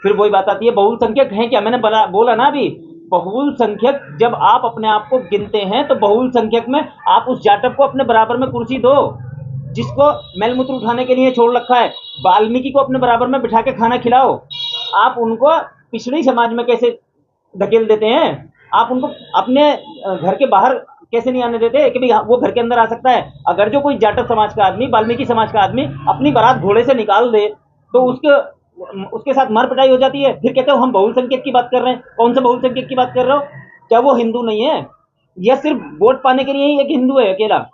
फिर वही बात आती है, बहुसंख्यक हैं क्या? मैंने बोला ना अभी, बहुसंख्यक जब आप अपने आप को गिनते हैं तो बहुसंख्यक में आप उस जाटव को अपने बराबर में कुर्सी दो, जिसको मैलमूत्र उठाने के लिए छोड़ रखा है। वाल्मीकि को अपने बराबर में बिठा के खाना खिलाओ। आप उनको पिछड़ी समाज में कैसे धकेल देते हैं? आप उनको अपने घर के बाहर कैसे नहीं आने देते कि भाई वो घर के अंदर आ सकता है? अगर जो कोई जाटव समाज का आदमी, वाल्मीकि समाज का आदमी अपनी बारात घोड़े से निकाल दे तो उसके साथ मार पिटाई हो जाती है। फिर कहते हो हम बहुसंख्यक की बात कर रहे हैं। कौन से बहुसंख्यक की बात कर रहे हो? क्या वो हिंदू नहीं है? या सिर्फ वोट पाने के लिए ही एक हिंदू है अकेला?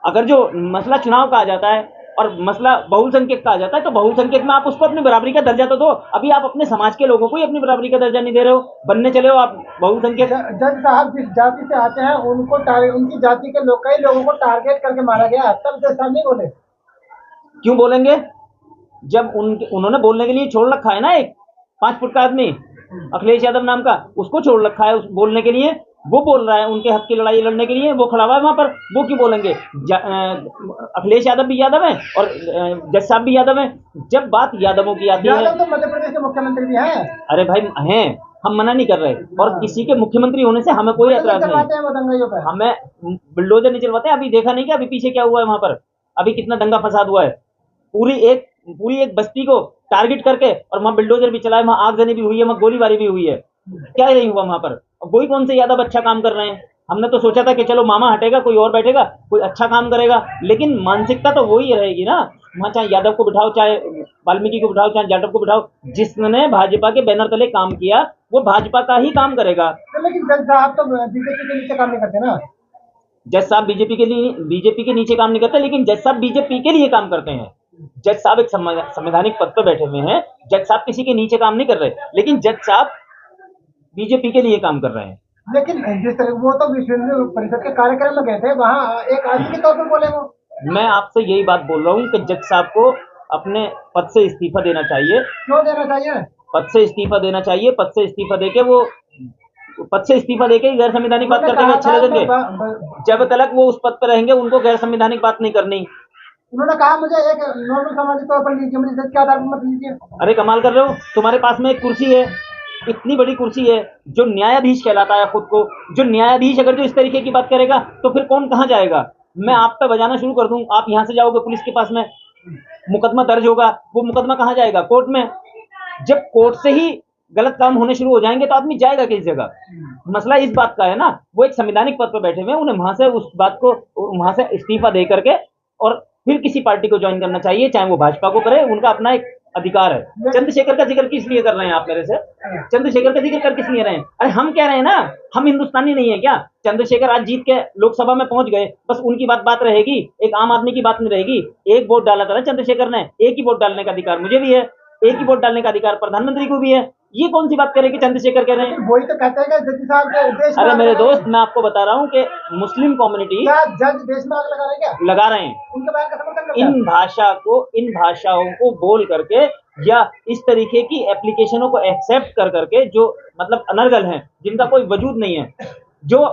अगर जो मसला चुनाव का आ जाता है और मसला बहुसंख्यक का आ जाता है तो बहुसंख्यक में आप उसको अपनी बराबरी का दर्जा तो दो। अभी आप अपने समाज के लोगों को ही अपनी बराबरी का दर्जा नहीं दे रहे हो, बनने चले हो आप बहुसंख्यक। जज साहब जिस जाति से आते हैं उनको उनकी जाति के लोग कई लोगों को टारगेट करके मारा गया, तब जज साहब नहीं बोले? क्यों बोलेंगे जब उन्होंने बोलने के लिए छोड़ रखा है ना एक 5 फुट का आदमी अखिलेश यादव नाम का, उसको छोड़ रखा है बोलने के लिए। वो बोल रहा है उनके हक की लड़ाई लड़ने के लिए, वो खड़ा हुआ है वहां पर। वो क्यों बोलेंगे? अखिलेश यादव भी यादव है और जज साहब भी यादव है। जब बात यादवों की आती है, यादव तो मध्य प्रदेश के मुख्यमंत्री भी हैं। अरे भाई हैं, हम मना नहीं कर रहे, और किसी के मुख्यमंत्री होने से हमें कोई एतराज नहीं। हमें बुलडोजर नहीं चलवाते। अभी देखा नहीं क्या अभी पीछे क्या हुआ है वहां पर? अभी कितना दंगा फसाद हुआ है। पूरी एक बस्ती को टारगेट करके, और वहां बिल्डोजर भी चला है, वहां आगजनी भी हुई है, वहां गोलीबारी भी हुई है। क्या नहीं हुआ वहां पर? वही कौन से यादव अच्छा काम कर रहे हैं? हमने तो सोचा था कि चलो मामा हटेगा, कोई और बैठेगा, कोई अच्छा काम करेगा, लेकिन मानसिकता तो वही रहेगी ना। वहां चाहे यादव को बिठाओ, चाहे वाल्मीकि को बिठाओ, चाहे जाटव को बिठाओ, जिसने भाजपा के बैनर तले काम किया वो भाजपा का ही काम करेगा। लेकिन जज साहब तो बीजेपी के नीचे काम नहीं करते ना। जज साहब बीजेपी के नीचे काम नहीं करते, लेकिन जज साहब बीजेपी के लिए काम करते हैं। जज साहब एक संवैधानिक पद पर बैठे हुए हैं। जज साहब किसी के नीचे काम नहीं कर रहे, लेकिन जज साहब बीजेपी के लिए काम कर रहे हैं। लेकिन जिस तरह वो तो विश्व हिंदू परिषद के कार्यक्रम में गए थे, वहाँ एक आदमी के तौर पर बोले वो। मैं आपसे यही बात बोल रहा हूँ कि जज साहब को अपने पद से इस्तीफा देना चाहिए। क्यों देना चाहिए? पद से इस्तीफा देना चाहिए। पद से इस्तीफा देके वो पद से इस्तीफा देके गैर संवैधानिक बात करते हुए अच्छे लगेंगे। जब तक वो उस पद पर रहेंगे उनको गैर संवैधानिक बात नहीं करनी। उन्होंने कहा मुझे एक नॉर्मल समाज के तौर पर लीजिए, मुझे जज के आधार पर मत लीजिए। अरे कमाल कर रहे हो, तुम्हारे पास में एक कुर्सी है, इतनी बड़ी कुर्सी है, जो न्यायाधीश कहलाता है खुद को। जो न्यायाधीश अगर जो इस तरीके की बात करेगा तो फिर कौन कहाँ जाएगा? मैं आप पे बजाना शुरू कर दूं, आप यहां से जाओगे पुलिस के पास में, मुकदमा दर्ज होगा, वो मुकदमा कहाँ जाएगा? कोर्ट में। जब कोर्ट से ही गलत काम होने शुरू हो जाएंगे तो आदमी जाएगा किस जगह? मसला इस बात का है ना। वो एक संवैधानिक पद पर बैठे हुए हैं, उन्हें वहां से उस बात को वहां से इस्तीफा दे करके और फिर किसी पार्टी को ज्वाइन करना चाहिए, चाहे वो भाजपा को करे, उनका अपना एक अधिकार है। चंद्रशेखर का जिक्र किस लिए कर रहे हैं आप मेरे से? चंद्रशेखर का जिक्र कर किस लिए रहे हैं? अरे हम कह रहे हैं ना, हम हिंदुस्तानी नहीं है क्या? चंद्रशेखर आज जीत के लोकसभा में पहुंच गए, बस उनकी बात रहेगी, एक आम आदमी की बात नहीं रहेगी। एक वोट डाला था ना चंद्रशेखर ने, एक ही वोट डालने का अधिकार मुझे भी है, एक ही वोट डालने का अधिकार प्रधानमंत्री को भी है। ये कौन सी बात करें कि चंद्रशेखर कह रहे हैं? वही तो कहते हैं कि जज साहब के देश में अरे आग मेरे लगा दोस्त, रहे मैं आपको बता रहा हूँ कि मुस्लिम कम्युनिटी क्या जज देश में आग लगा रहे हैं क्या? लगा रहे हैं। उनके बयान का समर्थन करते हैं। इन भाषाओं को बोल करके या इस तरीके की एप्लीकेशनों को एक्सेप्ट कर करके, जो मतलब अनर्गल हैं, जिनका कोई वजूद नहीं है। जो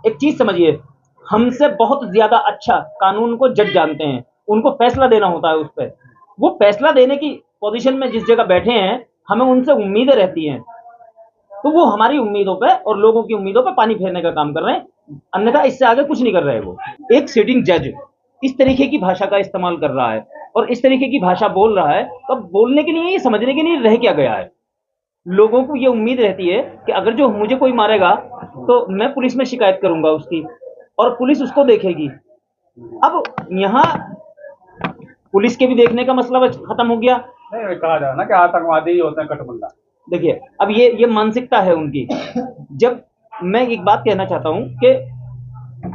एक चीज समझिए, हमसे बहुत ज्यादा अच्छा कानून को जज जानते हैं, उनको फैसला देना होता है उस पर। वो फैसला देने की पोजीशन में जिस जगह बैठे हैं, हमें उनसे उम्मीदें रहती हैं, तो वो हमारी उम्मीदों पे और लोगों की उम्मीदों पे पानी फेरने का काम कर रहे हैं, अन्यथा इससे आगे कुछ नहीं कर रहे हैं। वो एक सिटिंग जज इस तरीके की भाषा का इस्तेमाल कर रहा है और इस तरीके की भाषा बोल रहा है, तो बोलने के लिए, ये समझने के लिए रह क्या गया है? लोगों को ये उम्मीद रहती है कि अगर जो मुझे कोई मारेगा तो मैं पुलिस में शिकायत करूंगा उसकी, और पुलिस उसको देखेगी। अब यहाँ पुलिस के भी देखने का मसला खत्म हो गया। नहीं, कहा जाए ना कि आतंकवादी होते हैं कटबंदा। देखिए, अब ये मानसिकता है उनकी। जब मैं एक बात कहना चाहता हूं कि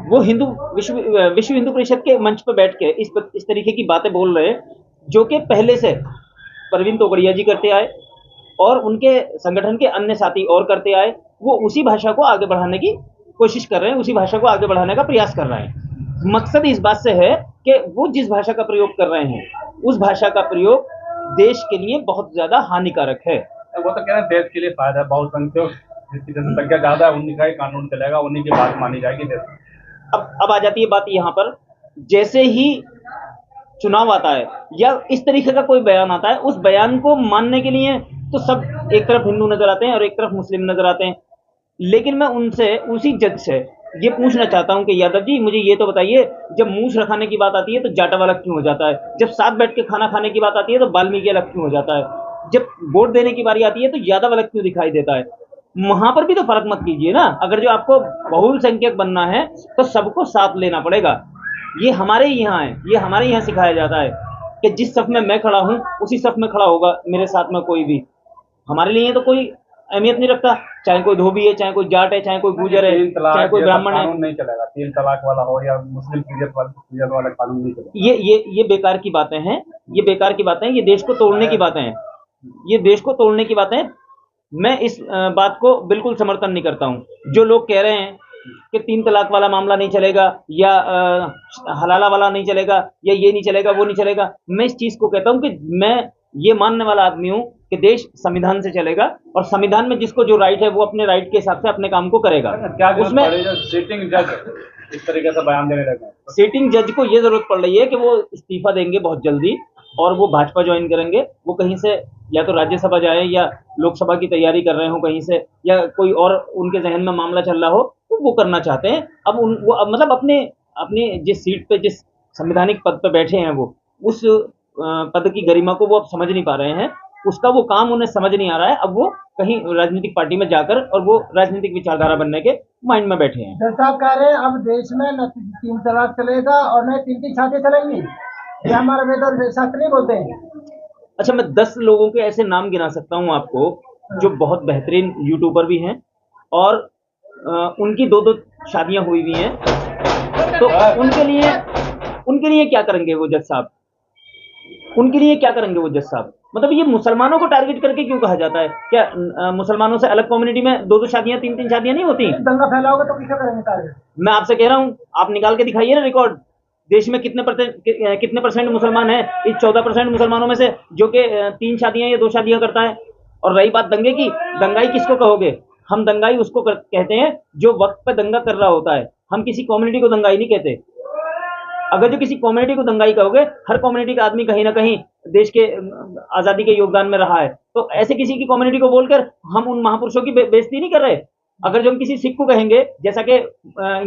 वो विश्व हिंदू परिषद के मंच पर बैठ के इस तरीके की बातें बोल रहे हैं, जो कि पहले से प्रवीण तोगड़िया जी करते आए और उनके संगठन के अन्य साथी और करते आए। वो उसी भाषा को आगे बढ़ाने की कोशिश कर रहे हैं, उसी भाषा को आगे बढ़ाने का प्रयास कर रहे हैं। मकसद इस बात से है कि वो जिस भाषा का प्रयोग कर रहे हैं, उस भाषा का प्रयोग देश के लिए बहुत ज्यादा हानिकारक है। वो तो कह रहे हैं देश के लिए फायदा है, बहुसंख्यक जिसकी जनसंख्या ज्यादा है उन्हीं का ही कानून चलेगा, उन्हीं की बात मानी जाएगी देश में। अब आ जाती है बात यहाँ पर, जैसे ही चुनाव आता है या इस तरीके का कोई बयान आता है, उस बयान को मानने के लिए तो सब एक तरफ हिंदू नजर आते हैं और एक तरफ मुस्लिम नजर आते हैं। लेकिन मैं उनसे, उसी जज से ये पूछना चाहता हूं कि यादव जी मुझे ये तो बताइए, जब मूछ रखाने की बात आती है तो जाटव अलग क्यों हो जाता है, जब साथ बैठ के खाना खाने की बात आती है तो वाल्मीकि अलग क्यों हो जाता है, जब वोट देने की बारी आती है तो यादव अलग क्यों दिखाई देता है। वहां पर भी तो फर्क मत कीजिए ना। अगर जो आपको बहुल संख्यक बनना है तो सबको साथ लेना पड़ेगा। ये हमारे ही यहाँ है, ये हमारे यहाँ सिखाया जाता है कि जिस सफ में मैं खड़ा हूं उसी सफ में खड़ा होगा मेरे साथ में कोई भी। हमारे लिए तो कोई अहमियत नहीं रखता, चाहे कोई धोबी है, चाहे कोई जाट है, चाहे कोई गुजर है, तीन तलाक चाहे कोई जैसा ब्राह्मण है। कानून नहीं चलेगा, 3 तलाक वाला हो या मुस्लिम पीरियड वाला कानून नहीं चलेगा। ये बेकार की बातें हैं, ये बेकार की बातें हैं, ये देश को तोड़ने की बातें हैं, ये देश को तोड़ने की बातें हैं। मैं इस बात को बिल्कुल समर्थन नहीं करता हूं। जो लोग कह रहे हैं कि 3 तलाक वाला मामला नहीं चलेगा या हलाला वाला नहीं चलेगा या ये नहीं चलेगा वो नहीं चलेगा, मैं इस चीज को कहता हूं कि मैं ये मानने वाला आदमी हूं कि देश संविधान से चलेगा और संविधान में जिसको जो राइट है वो अपने राइट के हिसाब से अपने काम को करेगा। क्या उसमें सिटिंग जज इस तरीके से बयान देने लगे हैं? सिटिंग जज को ये जरूरत पड़ रही है कि वो इस्तीफा देंगे बहुत जल्दी और वो भाजपा ज्वाइन करेंगे। वो कहीं से या तो राज्यसभा जाए या लोकसभा की तैयारी कर रहे हो कहीं से, या कोई और उनके जहन में मामला चल रहा हो तो वो करना चाहते हैं। अब वो अब मतलब अपने अपने जिस सीट पे, जिस संवैधानिक पद पे बैठे हैं, वो उस पद की गरिमा को वो अब समझ नहीं पा रहे हैं, उसका वो काम उन्हें समझ नहीं आ रहा है। अब वो कहीं राजनीतिक पार्टी में जाकर और वो राजनीतिक विचारधारा बनने के माइंड में बैठे हैं। जज साहब कह रहे हैं अब देश में न 3 तलाक चलेगा और न 3 शादी चलेंगी, ये हमारा वेद और शास्त्र नहीं बोलते हैं। अच्छा, मैं 10 लोगों के ऐसे नाम गिना सकता हूँ आपको जो बहुत बेहतरीन यूट्यूबर भी हैं और उनकी 2-2 शादियां हुई हुई हैं। तो उनके लिए क्या करेंगे वो जज साहब? उनके लिए क्या करेंगे वो जज साहब? मतलब ये मुसलमानों को टारगेट करके क्यों कहा जाता है? क्या मुसलमानों से अलग कम्युनिटी में 2-2 शादियां, 3-3 शादियां नहीं होती? दंगा फैलाओगे तो किसे करेंगे टारगेट? मैं आपसे कह रहा हूं, आप निकाल के दिखाइए ना रिकॉर्ड। देश में कितने परसेंट मुसलमान हैं? इस 14% मुसलमानों में से जो कि 3 शादियां या 2 शादियां करता है। और रही बात दंगे की, दंगाई किसको कहोगे? हम दंगाई उसको कहते हैं जो वक्त पे दंगा कर रहा होता है। हम किसी कम्युनिटी को दंगाई नहीं कहते। अगर जो किसी कम्युनिटी को दंगाई कहोगे, हर कम्युनिटी का आदमी कहीं ना कहीं देश के आजादी के योगदान में रहा है, तो ऐसे किसी की कम्युनिटी को बोलकर हम उन महापुरुषों की बेइज्जती नहीं कर रहे। अगर जो हम किसी सिख को कहेंगे, जैसा कि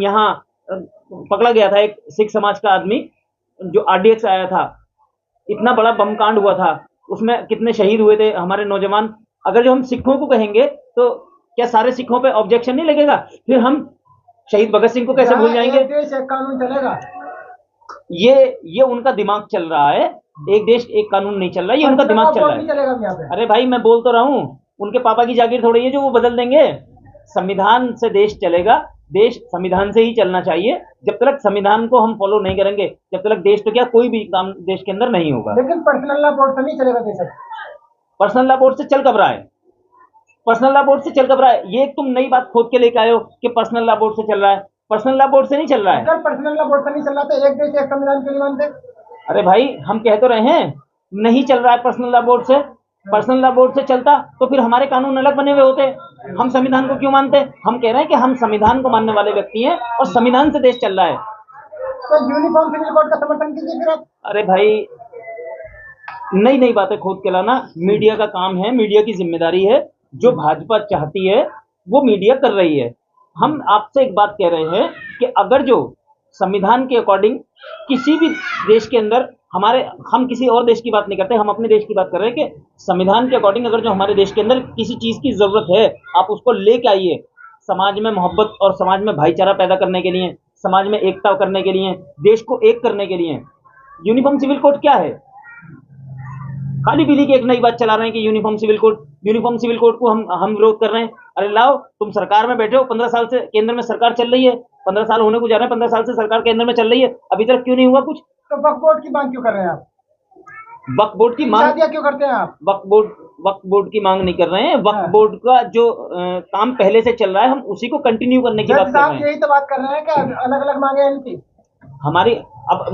यहाँ पकड़ा गया था एक सिख समाज का आदमी जो RDX आया था, इतना बड़ा बम कांड हुआ था, उसमें कितने शहीद हुए थे हमारे नौजवान। अगर जो हम सिखों को कहेंगे तो क्या सारे सिखों पे ऑब्जेक्शन नहीं लगेगा? फिर हम शहीद भगत सिंह को कैसे भूल जाएंगे? एक देश एक कानून चलेगा, ये उनका दिमाग चल रहा है। एक देश एक कानून नहीं चल रहा है, ये उनका दिमाग चल रहा है। चलेगा यहाँ पे। अरे भाई, मैं बोल तो रहा हूँ, उनके पापा की जागीर थोड़ी है जो वो बदल देंगे। संविधान से देश चलेगा, देश संविधान से ही चलना चाहिए। जब तक संविधान को हम फॉलो नहीं करेंगे, जब तक देश तो क्या कोई भी काम देश के अंदर नहीं होगा। लेकिन पर्सनल लॉ बोर्ड से नहीं चलेगा देश। पर्सनल लॉ बोर्ड से चल कब रहा है? पर्सनल लॉ बोर्ड से चल कब रहा है? ये तुम नई बात खोद के लेके आए हो कि पर्सनल लॉ बोर्ड से चल रहा है। पर्सनल लॉ बोर्ड से नहीं चल रहा है। अगर पर्सनल लॉ बोर्ड से नहीं चल रहा तो एक देश एक संविधान क्यों नहीं मानते? अरे भाई, हम कह तो रहे हैं नहीं चल रहा है पर्सनल लॉ बोर्ड से। पर्सनल लॉ बोर्ड से चलता तो फिर हमारे कानून अलग बने हुए होते। हम संविधान को क्यों मानते? हम कह रहे हैं कि हम संविधान को मानने वाले व्यक्ति हैं और संविधान से देश चल रहा है। तो यूनिफॉर्म सिविल कोड का समर्थन कीजिए फिर आप। अरे भाई, नई नई बातें खोद के लाना मीडिया का काम है, मीडिया की जिम्मेदारी है। जो भाजपा चाहती है वो मीडिया कर रही है। हम आपसे एक बात कह रहे हैं कि अगर जो संविधान के अकॉर्डिंग किसी भी देश के अंदर हम किसी और देश की बात नहीं करते, हम अपने देश की बात कर रहे हैं कि संविधान के अकॉर्डिंग अगर जो हमारे देश के अंदर किसी चीज की जरूरत है, आप उसको लेके आइए। समाज में मोहब्बत और समाज में भाईचारा पैदा करने के लिए, समाज में एकता करने के लिए, देश को एक करने के लिए। यूनिफॉर्म सिविल कोड क्या है? खाली पीली की एक नई बात चला रहे हैं कि यूनिफॉर्म सिविल कोड को हम विरोध कर रहे हैं। अरे लाओ, तुम सरकार में बैठे हो, 15 साल से केंद्र में सरकार चल रही है, 15 साल होने को जा रहे हैं, 15 साल से सरकार केंद्र में चल रही है, अभी तक क्यों नहीं हुआ कुछ? तो वक्फ बोर्ड की मांग क्यों कर रहे हैं आप? वक्फ बोर्ड की मांग शादियां क्यों करते हैं आप? वक्फ बोर्ड की मांग नहीं कर रहे हैं। वक्फ बोर्ड का जो काम पहले से चल रहा है, हम उसी को कंटिन्यू करने की बात कर रहे हैं। यही तो बात कर रहे हैं कि अलग अलग मांगे हैं इनकी। हमारी अब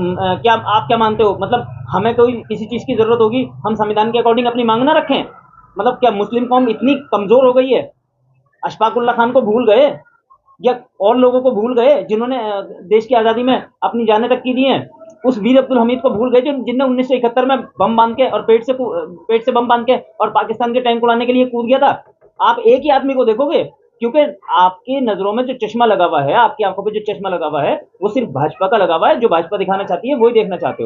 क्या आप क्या मानते हो? मतलब हमें कोई किसी चीज की जरूरत होगी, हम संविधान के अकॉर्डिंग अपनी मांग ना रखें? मतलब क्या मुस्लिम कौम इतनी कमजोर हो गई है? अशफाक उल्लाह खान को भूल गए? या और लोगों को भूल गए जिन्होंने देश की आज़ादी में अपनी जानें तक की दी हैं? उस वीर अब्दुल हमीद को भूल गए जिनने 1971 में बम बांध के और पेट से बम बांध के और पाकिस्तान के टैंक उड़ाने के लिए कूद गया था? आप एक ही आदमी को देखोगे, क्योंकि आपकी नजरों में जो चश्मा लगा हुआ है, आपकी आंखों पे जो चश्मा लगा हुआ है, वो सिर्फ भाजपा का लगा हुआ है। जो भाजपा दिखाना चाहती है वही देखना चाहते हो आप।